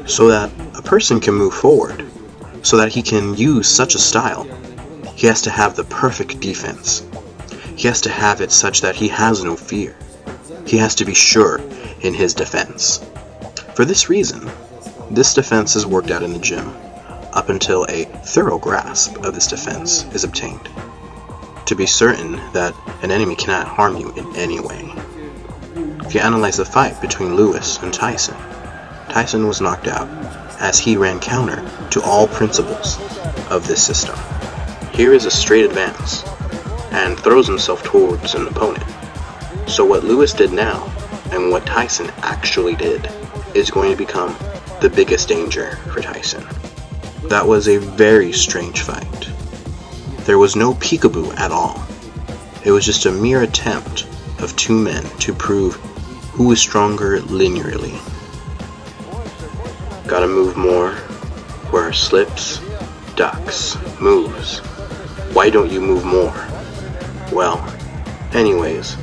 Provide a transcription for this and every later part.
So that a person can move forward, so that he can use such a style, he has to have the perfect defense. He has to have it such that he has no fear. He has to be sure in his defense. For this reason, this defense is worked out in the gym up until a thorough grasp of this defense is obtained, to be certain that an enemy cannot harm you in any way. If you analyze the fight between Lewis and Tyson, Tyson was knocked out as he ran counter to all principles of this system. Here is a straight advance and throws himself towards an opponent. So what Lewis did now and what Tyson actually did is going to become the biggest danger for Tyson. That was a very strange fight. There was no peekaboo at all. It was just a mere attempt of two men to prove who is stronger linearly. Gotta move more. Where are slips, ducks, moves? Why don't you move more? Well, anyways,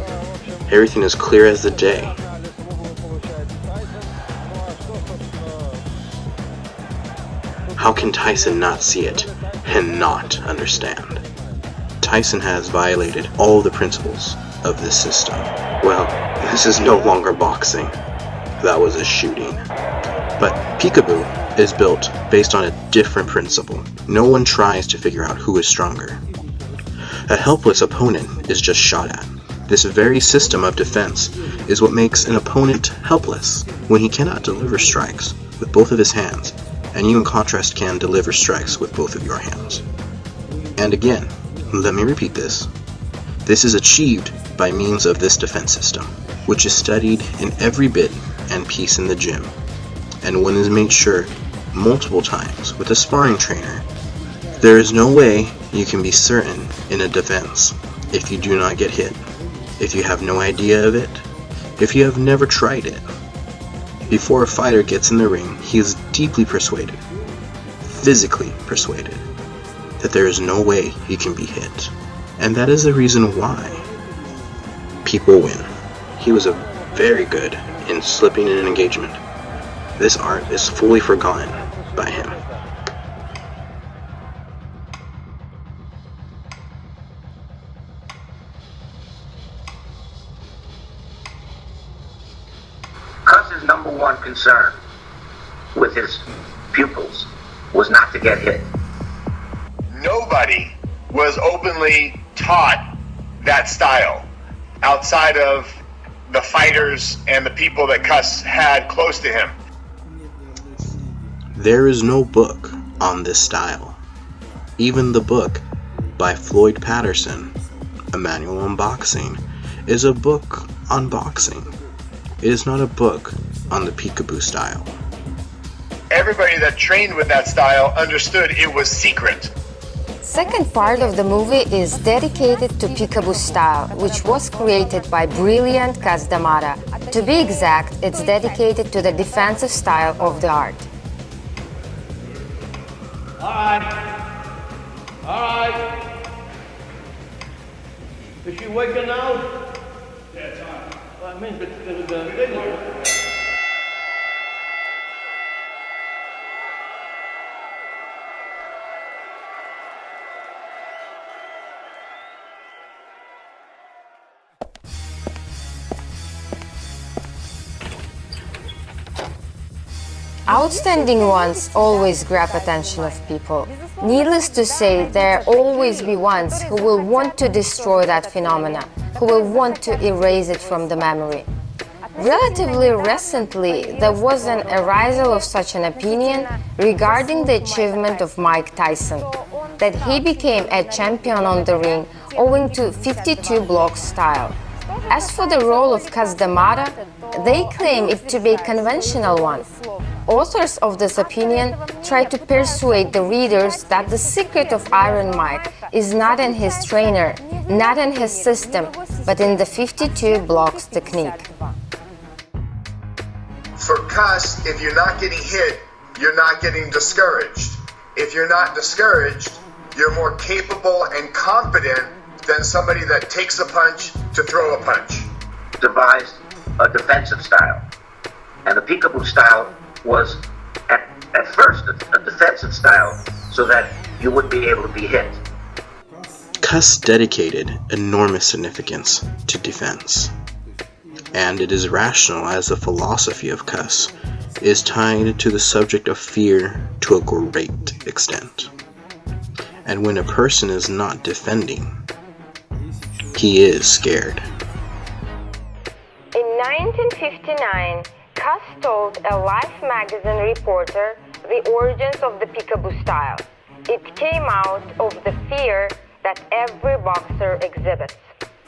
everything is clear as the day. How can Tyson not see it and not understand? Tyson has violated all the principles of this system. Well, this is no longer boxing. That was a shooting. But peekaboo is built based on a different principle. No one tries to figure out who is stronger. A helpless opponent is just shot at. This very system of defense is what makes an opponent helpless when he cannot deliver strikes with both of his hands, and you in contrast can deliver strikes with both of your hands. And again, let me repeat this. This is achieved by means of this defense system, which is studied in every bit and piece in the gym, and one is made sure multiple times with a sparring trainer. There is no way you can be certain in a defense if you do not get hit, if you have no idea of it, if you have never tried it. Before a fighter gets in the ring, he is deeply persuaded, physically persuaded, that there is no way he can be hit. And that is the reason why people win. He was very good in slipping in an engagement. This art is fully forgotten by him. Cuz's number one concern with his pupils was not to get hit. Nobody was openly taught that style outside of the fighters and the people that Cus had close to him. There is no book on this style. Even the book by Floyd Patterson, A Manual on Boxing, is a book on boxing. It is not a book on the peekaboo style. Everybody that trained with that style understood it was secret. Second part of the movie is dedicated to peekaboo style, which was created by brilliant Cus D'Amato. To be exact, it's dedicated to the defensive style of the art. Alright. Is she waking now? Yeah, it's on. Well, I mean, the Outstanding ones always grab attention of people. Needless to say, there always be ones who will want to destroy that phenomena, who will want to erase it from the memory. Relatively recently, there was an arisal of such an opinion regarding the achievement of Mike Tyson, that he became a champion on the ring owing to 52 block style. As for the role of Cus D'Amato, they claim it to be a conventional one. Authors of this opinion try to persuade the readers that the secret of Iron Mike is not in his trainer, not in his system, but in the 52 blocks technique. For Cus, if you're not getting hit, you're not getting discouraged. If you're not discouraged, you're more capable and competent than somebody that takes a punch to throw a punch. Devised a defensive style, and the peekaboo style was at first a defensive style so that you wouldn't be able to be hit. Kuss dedicated enormous significance to defense, and it is rational as the philosophy of Kuss is tied to the subject of fear to a great extent. And when a person is not defending, he is scared. In 1959, Kuss told a Life magazine reporter the origins of the peekaboo style. It came out of the fear that every boxer exhibits.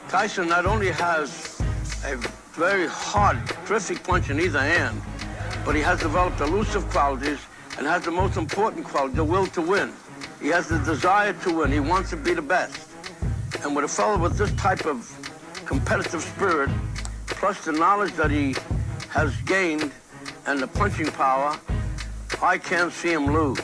Tyson not only has a very hard, terrific punch in either hand, but he has developed elusive qualities and has the most important quality, the will to win. He has the desire to win. He wants to be the best. And with a fellow with this type of competitive spirit, plus the knowledge that he has gained and the punching power, I can't see him lose.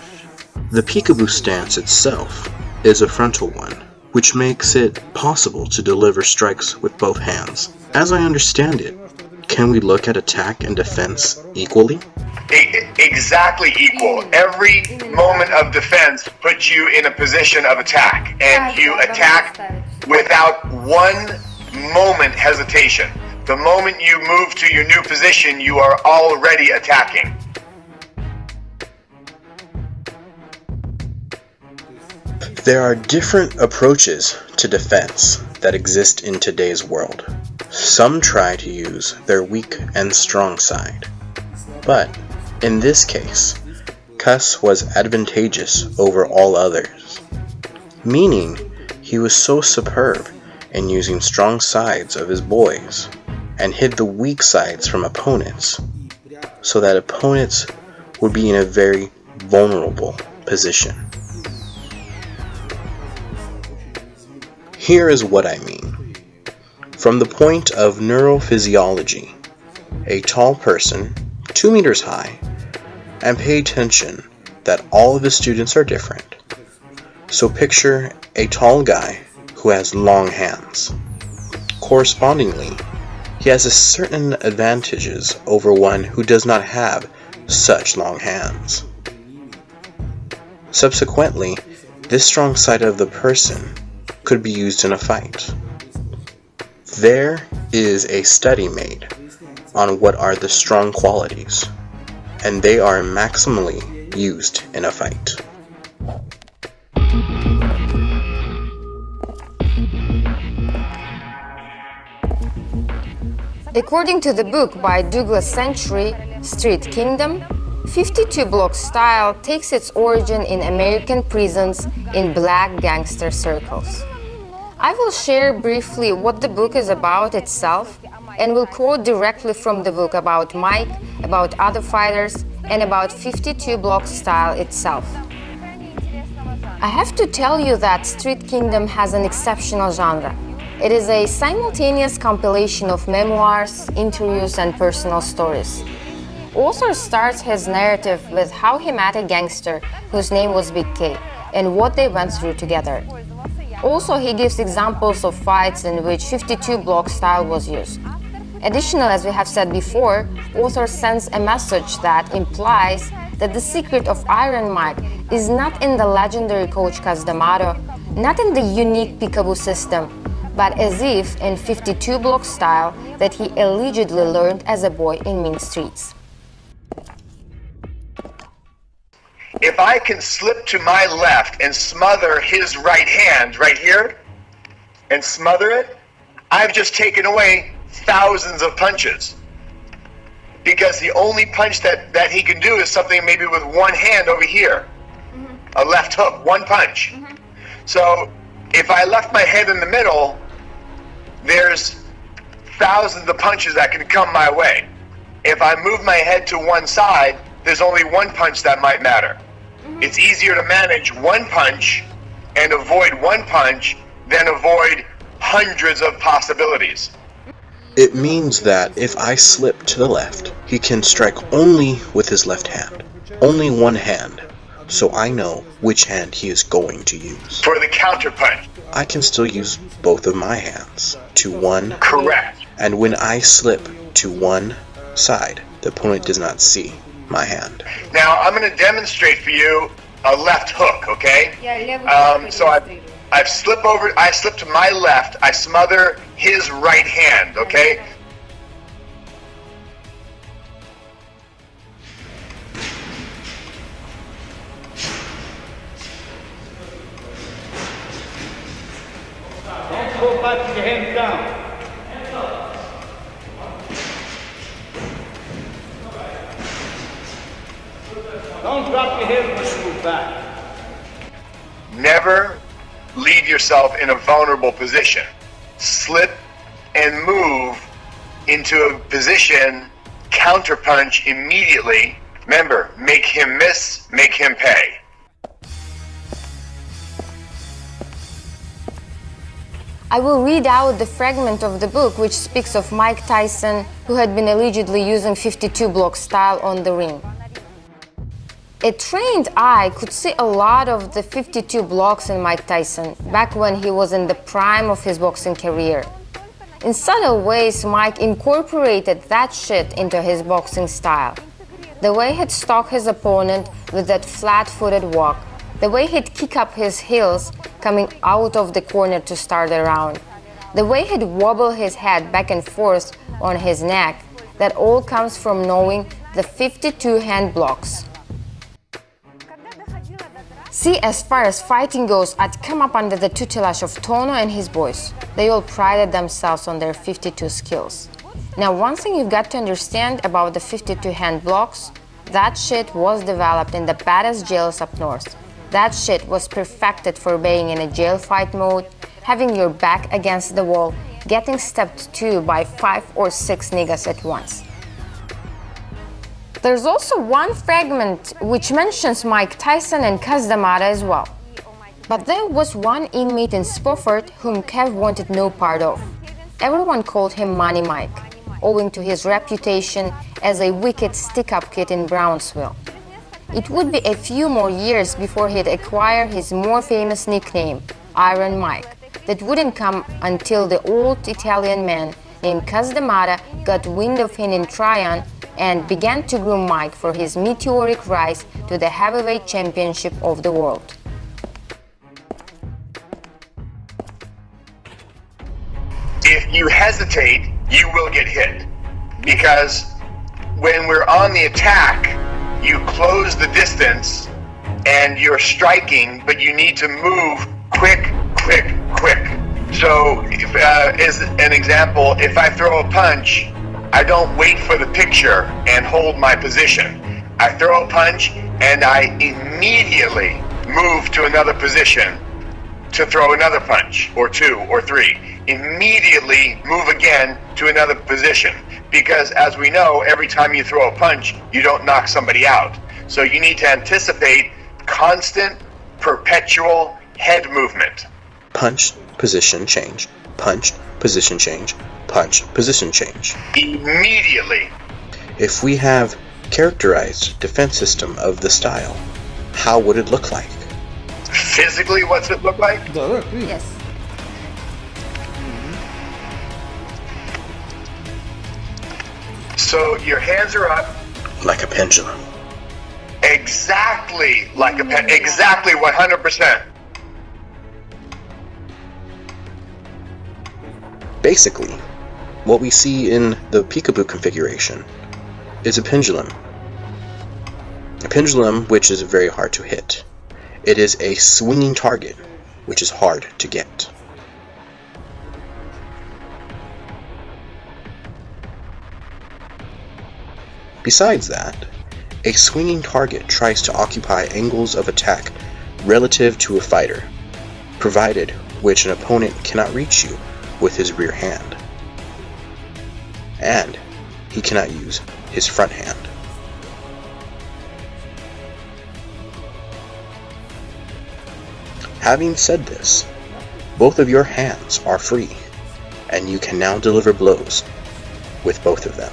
The peekaboo stance itself is a frontal one, which makes it possible to deliver strikes with both hands. As I understand it, can we look at attack and defense equally? Exactly equal. Every moment of defense puts you in a position of attack, and you attack without one moment hesitation. The moment you move to your new position, you are already attacking. There are different approaches to defense that exist in today's world. Some try to use their weak and strong side. But in this case, Kuss was advantageous over all others, meaning he was so superb in using strong sides of his boys and hid the weak sides from opponents so that opponents would be in a very vulnerable position. Here is what I mean. From the point of neurophysiology, a tall person, 2 meters high, and pay attention that all of his students are different. So picture a tall guy who has long hands. Correspondingly, he has a certain advantages over one who does not have such long hands. Subsequently, this strong side of the person could be used in a fight. There is a study made on what are the strong qualities, and they are maximally used in a fight. According to the book by Douglas Century, Street Kingdom, 52 block style takes its origin in American prisons in black gangster circles. I will share briefly what the book is about itself, and will quote directly from the book about Mike, about other fighters, and about 52 block style itself. I have to tell you that Street Kingdom has an exceptional genre. It is a simultaneous compilation of memoirs, interviews, and personal stories. Author starts his narrative with how he met a gangster whose name was Big K and what they went through together. Also, he gives examples of fights in which 52 block style was used. Additionally, as we have said before, author sends a message that implies that the secret of Iron Mike is not in the legendary Coach Kuss D'Amato, not in the unique peekaboo system, but as if in 52 block style that he allegedly learned as a boy in mean streets. If I can slip to my left and smother his right hand right here, and smother it, I've just taken away thousands of punches. Because the only punch that he can do is something maybe with one hand over here. A left hook, one punch. So if I left my head in the middle, there's thousands of punches that can come my way. If I move my head to one side, there's only one punch that might matter. It's easier to manage one punch and avoid one punch than avoid hundreds of possibilities. It means that if I slip to the left, he can strike only with his left hand. Only one hand. So I know which hand he is going to use. For the counter punch. I can still use both of my hands to one. Correct. And when I slip to one side, the opponent does not see. my hand. Now I'm going to demonstrate for you a left hook, okay? So I slip to my left, I smother his right hand, okay? Don't go back to the hands down. Don't drop your head when you move back. Never leave yourself in a vulnerable position. Slip and move into a position, counterpunch immediately. Remember, make him miss, make him pay. I will read out the fragment of the book which speaks of Mike Tyson, who had been allegedly using 52-block style on the ring. A trained eye could see a lot of the 52 blocks in Mike Tyson back when he was in the prime of his boxing career. In subtle ways, Mike incorporated that shit into his boxing style. The way he'd stalk his opponent with that flat-footed walk, the way he'd kick up his heels coming out of the corner to start a round, the way he'd wobble his head back and forth on his neck, that all comes from knowing the 52 hand blocks. See, as far as fighting goes, I'd come up under the tutelage of Tono and his boys. They all prided themselves on their 52 skills. Now, one thing you've got to understand about the 52 hand blocks, that shit was developed in the baddest jails up north. That shit was perfected for being in a jail fight mode, having your back against the wall, getting stepped to by 5 or 6 niggas at once. There's also one fragment which mentions Mike Tyson and Cus D'Amato as well. But there was one inmate in Spofford whom Kev wanted no part of. Everyone called him Money Mike, owing to his reputation as a wicked stick-up kid in Brownsville. It would be a few more years before he'd acquire his more famous nickname, Iron Mike, that wouldn't come until the old Italian man named Cus D'Amato got wind of him in Tryon and began to groom Mike for his meteoric rise to the heavyweight championship of the world. If you hesitate, you will get hit. Because when we're on the attack, you close the distance and you're striking, but you need to move quick, quick, quick. So, as an example, if I throw a punch, I don't wait for the picture and hold my position. I throw a punch and I immediately move to another position to throw another punch, or 2 or 3. Immediately move again to another position. Because as we know, every time you throw a punch, you don't knock somebody out. So you need to anticipate constant, perpetual head movement. Punch, position change. Punch, position change. Punch, position change. Immediately. If we have characterized defense system of the style, how would it look like? Physically, what's it look like? Yes. So your hands are up. Like a pendulum. Exactly like exactly 100%. Basically, what we see in the peekaboo configuration is a pendulum. A pendulum which is very hard to hit. It is a swinging target, which is hard to get. Besides that, a swinging target tries to occupy angles of attack relative to a fighter, provided which an opponent cannot reach you with his rear hand, and he cannot use his front hand. Having said this, both of your hands are free, and you can now deliver blows with both of them.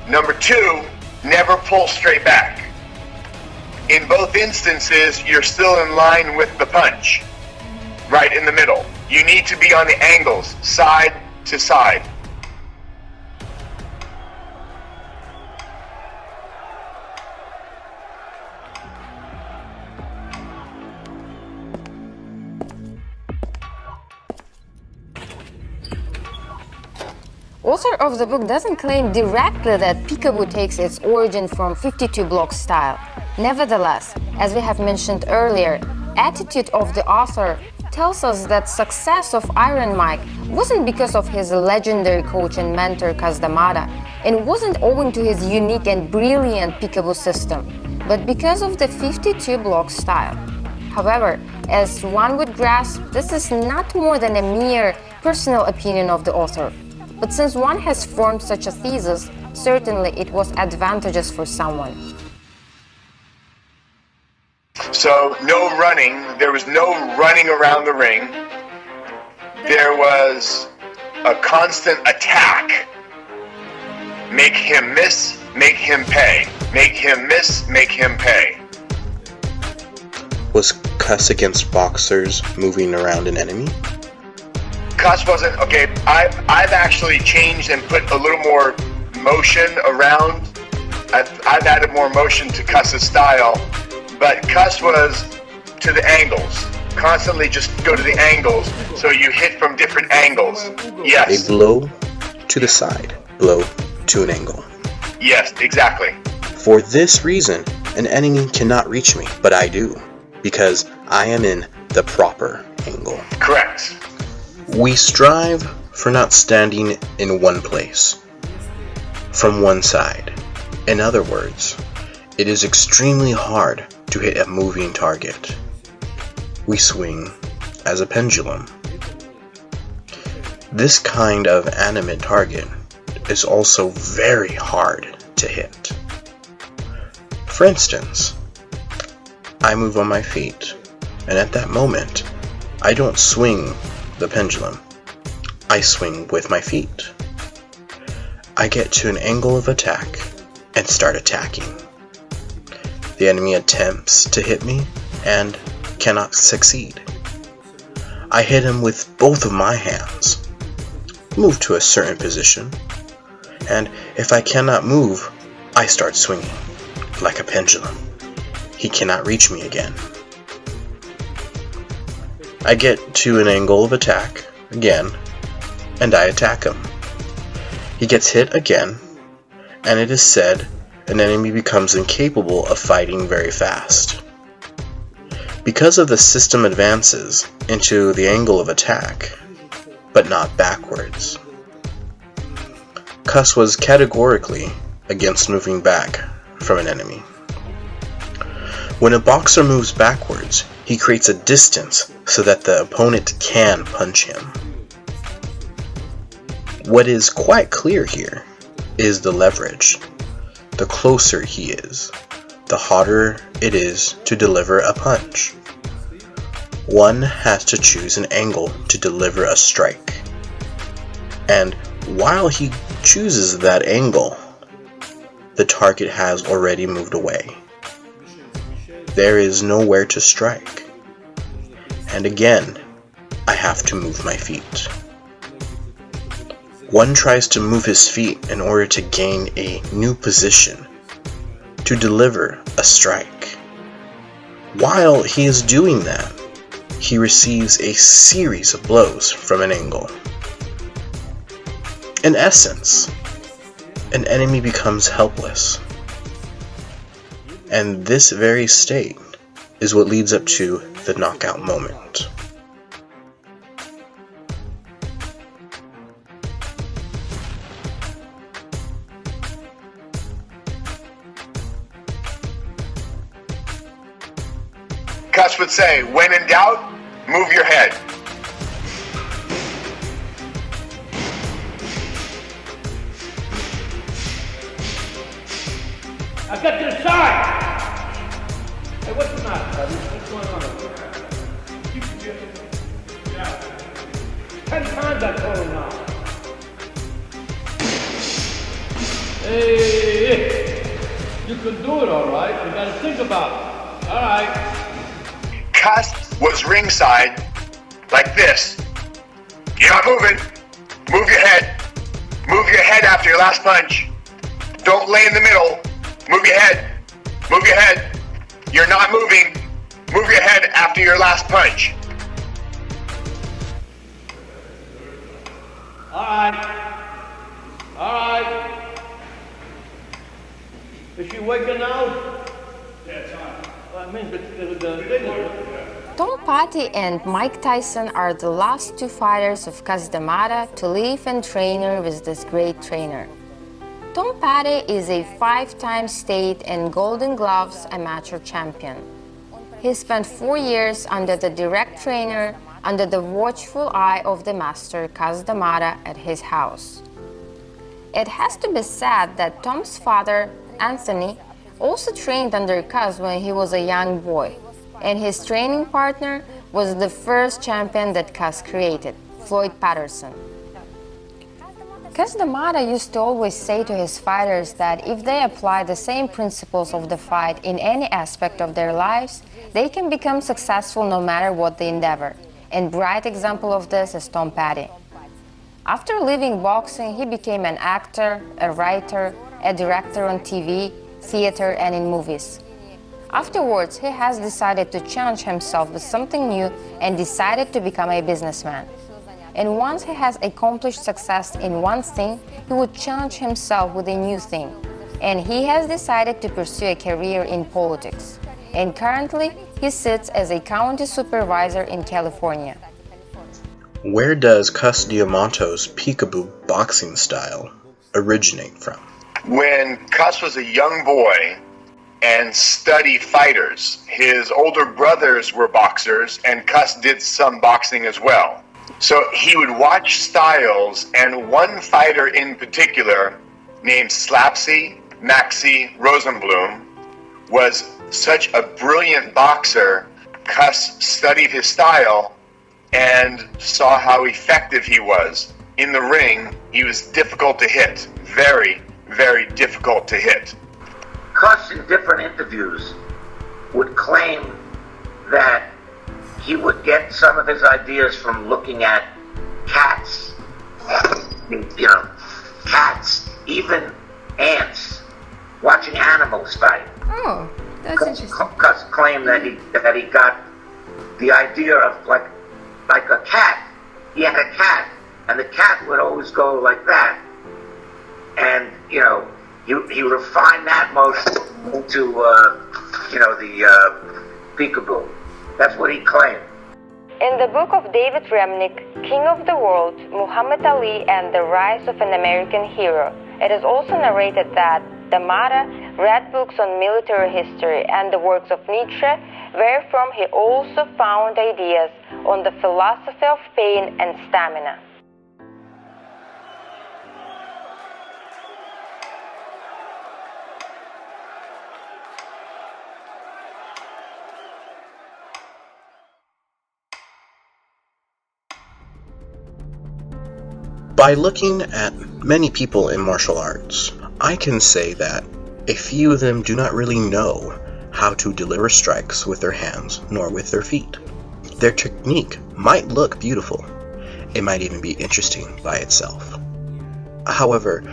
Number 2, never pull straight back. In both instances, you're still in line with the punch, right in the middle. You need to be on the angles, side to side. Author of the book doesn't claim directly that peekaboo takes its origin from 52 block style. Nevertheless, as we have mentioned earlier, attitude of the author tells us that success of Iron Mike wasn't because of his legendary coach and mentor Kaz Damada, and wasn't owing to his unique and brilliant peekaboo system, but because of the 52 block style. However, as one would grasp, this is not more than a mere personal opinion of the author. But since one has formed such a thesis, certainly it was advantageous for someone. So no running, there was no running around the ring. There was a constant attack. Make him miss, make him pay. Make him miss, make him pay. Was Cuss against boxers moving around an enemy? Cuss wasn't, okay, I've actually changed and put a little more motion around. I've added more motion to Cuss's style, but Cuss was to the angles. Constantly just go to the angles, so you hit from different angles. Yes. A blow to the side, blow to an angle. Yes, exactly. For this reason, an enemy cannot reach me, but I do, because I am in the proper angle. Correct. We strive for not standing in one place, from one side. In other words, it is extremely hard to hit a moving target. We swing as a pendulum. This kind of animate target is also very hard to hit. For instance, I move on my feet, and at that moment, I don't swing the pendulum. I swing with my feet. I get to an angle of attack and start attacking. The enemy attempts to hit me and cannot succeed. I hit him with both of my hands, move to a certain position, and if I cannot move, I start swinging like a pendulum. He cannot reach me again. I get to an angle of attack again, and I attack him. He gets hit again, and it is said an enemy becomes incapable of fighting very fast. Because of the system advances into the angle of attack, but not backwards. Cuss was categorically against moving back from an enemy. When a boxer moves backwards, he creates a distance so that the opponent can punch him. What is quite clear here is the leverage. The closer he is, the harder it is to deliver a punch. One has to choose an angle to deliver a strike. And while he chooses that angle, the target has already moved away. There is nowhere to strike. And again, I have to move my feet. One tries to move his feet in order to gain a new position, to deliver a strike. While he is doing that, he receives a series of blows from an angle. In essence, an enemy becomes helpless. And this very state is what leads up to the knockout moment. Cuss would say, when in doubt, move your head. Now get to the side! Hey, what's the matter, buddy? What's going on over there? You can get it. Yeah. 10 times I told him now. Hey, you can do it, all right. You gotta think about it. All right. Cuss was ringside, like this. You're not moving. Move your head. Move your head after your last punch. Don't lay in the middle. Move your head. Move your head. You're not moving. Move your head after your last punch. All right. Is she waking now? Yeah, it's on. Well, I mean, the thing. Tom Petty and Mike Tyson are the last two fighters of Cus D'Amato to live and train with this great trainer. Tom Petty is a 5-time state and Golden Gloves amateur champion. He spent 4 years under the direct trainer, under the watchful eye of the master Cus D'Amato at his house. It has to be said that Tom's father, Anthony, also trained under Cus when he was a young boy, and his training partner was the first champion that Cus created, Floyd Patterson. Cus D'Amato used to always say to his fighters that if they apply the same principles of the fight in any aspect of their lives, they can become successful no matter what the endeavor. And bright example of this is Tom Petty. After leaving boxing, he became an actor, a writer, a director on TV, theater, and in movies. Afterwards, he has decided to challenge himself with something new and decided to become a businessman. And once he has accomplished success in one thing, he would challenge himself with a new thing. And he has decided to pursue a career in politics. And currently, he sits as a county supervisor in California. Where does Cus D'Amato's peekaboo boxing style originate from? When Cus was a young boy and studied fighters, his older brothers were boxers, and Cus did some boxing as well. So he would watch styles, and one fighter in particular, named Slapsy Maxie Rosenblum, was such a brilliant boxer. Cus studied his style and saw how effective he was. In the ring, he was difficult to hit. Very, very difficult to hit. Cus, in different interviews, would claim that he would get some of his ideas from looking at cats, cats, even ants, watching animals fight. Oh, that's interesting. Cus claimed that he got the idea of like a cat. He had a cat, and the cat would always go like that, and he refined that motion into the peekaboo. That's what he claimed. In the book of David Remnick, King of the World, Muhammad Ali and the Rise of an American Hero, it is also narrated that D'Amato read books on military history and the works of Nietzsche, wherefrom he also found ideas on the philosophy of pain and stamina. By looking at many people in martial arts, I can say that a few of them do not really know how to deliver strikes with their hands nor with their feet. Their technique might look beautiful. It might even be interesting by itself. However,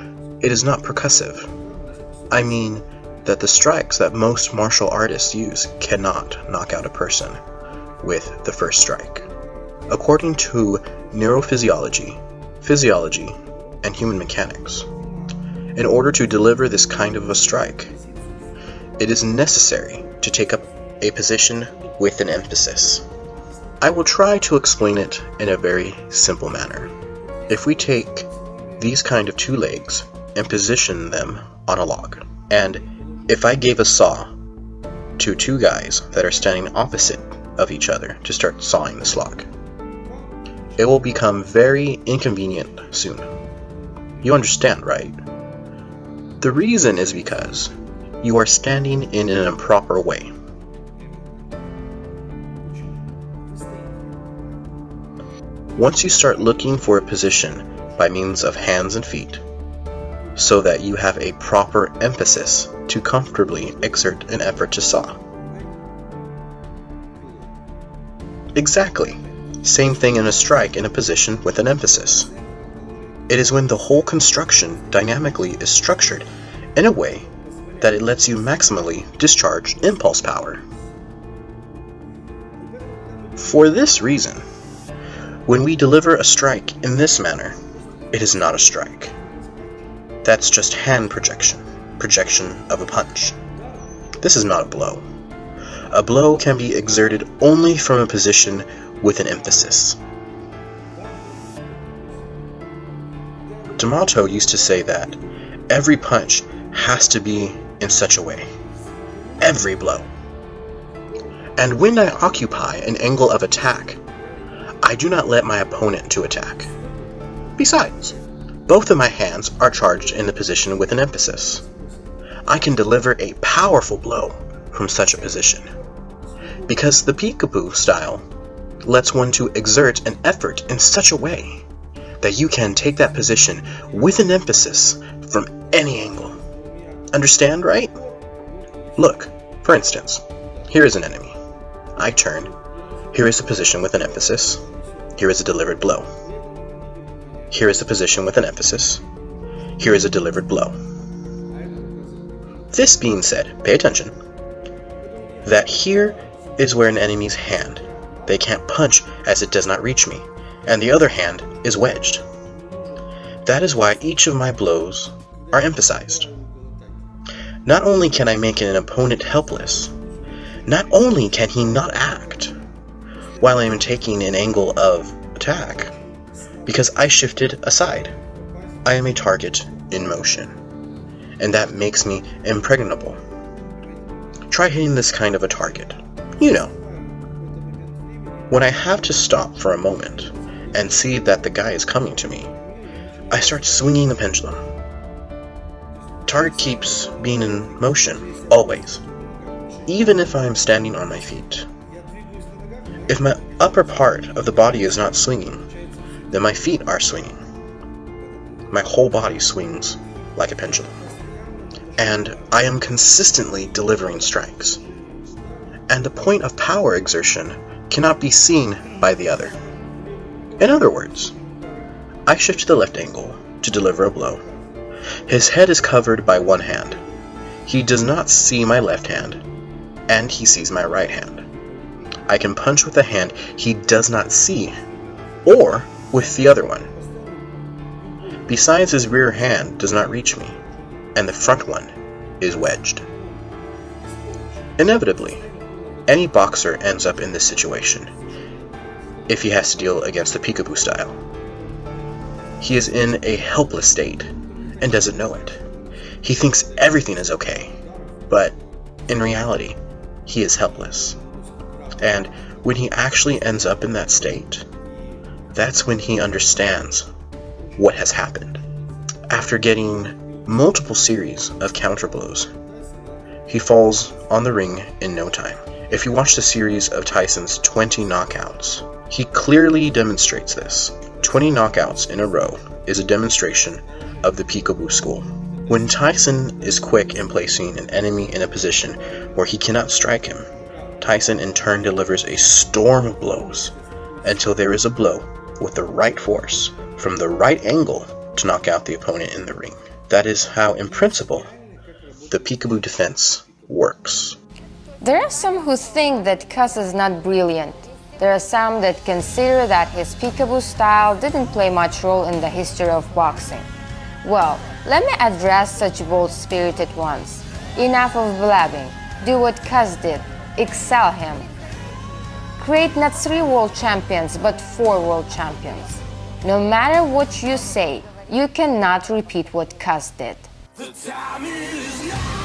it is not percussive. I mean that the strikes that most martial artists use cannot knock out a person with the first strike. According to neurophysiology, physiology, and human mechanics, in order to deliver this kind of a strike, it is necessary to take up a position with an emphasis. I will try to explain it in a very simple manner. If we take these kind of two legs and position them on a log, and if I gave a saw to two guys that are standing opposite of each other to start sawing this log, it will become very inconvenient soon. You understand, right? The reason is because you are standing in an improper way. Once you start looking for a position by means of hands and feet, so that you have a proper emphasis to comfortably exert an effort to saw. Exactly. Same thing in a strike in a position with an emphasis. It is when the whole construction dynamically is structured in a way that it lets you maximally discharge impulse power. For this reason, when we deliver a strike in this manner, it is not a strike. That's just hand projection, projection of a punch. This is not a blow. A blow can be exerted only from a position with an emphasis. D'Amato used to say that every punch has to be in such a way. Every blow. And when I occupy an angle of attack, I do not let my opponent to attack. Besides, both of my hands are charged in the position with an emphasis. I can deliver a powerful blow from such a position, because the peekaboo style lets one to exert an effort in such a way that you can take that position with an emphasis from any angle. Understand, right? Look, for instance, here is an enemy. I turn. Here is the position with an emphasis. Here is a delivered blow. Here is the position with an emphasis. Here is a delivered blow. This being said, pay attention, that here is where an enemy's hand, they can't punch as it does not reach me, and the other hand is wedged. That is why each of my blows are emphasized. Not only can I make an opponent helpless, not only can he not act while I am taking an angle of attack, because I shifted aside. I am a target in motion, and that makes me impregnable. Try hitting this kind of a target. You know. When I have to stop for a moment and see that the guy is coming to me, I start swinging the pendulum. Target keeps being in motion, always, even if I am standing on my feet. If my upper part of the body is not swinging, then my feet are swinging. My whole body swings like a pendulum. And I am consistently delivering strikes. And the point of power exertion cannot be seen by the other. In other words, I shift to the left angle to deliver a blow. His head is covered by one hand. He does not see my left hand, and he sees my right hand. I can punch with a hand he does not see, or with the other one. Besides, his rear hand does not reach me, and the front one is wedged. Inevitably, any boxer ends up in this situation if he has to deal against the peekaboo style. He is in a helpless state and doesn't know it. He thinks everything is okay, but in reality, he is helpless. And when he actually ends up in that state, that's when he understands what has happened. After getting multiple series of counterblows, he falls on the ring in no time. If you watch the series of Tyson's 20 knockouts, he clearly demonstrates this. 20 knockouts in a row is a demonstration of the peekaboo school. When Tyson is quick in placing an enemy in a position where he cannot strike him, Tyson in turn delivers a storm of blows until there is a blow with the right force from the right angle to knock out the opponent in the ring. That is how, in principle, the peekaboo defense works. There are some who think that Cus is not brilliant. There are some that consider that his peekaboo style didn't play much role in the history of boxing. Well, let me address such bold-spirited ones. Enough of blabbing. Do what Cus did. Excel him. Create not 3 world champions, but 4 world champions. No matter what you say, you cannot repeat what Cus did. The time is now.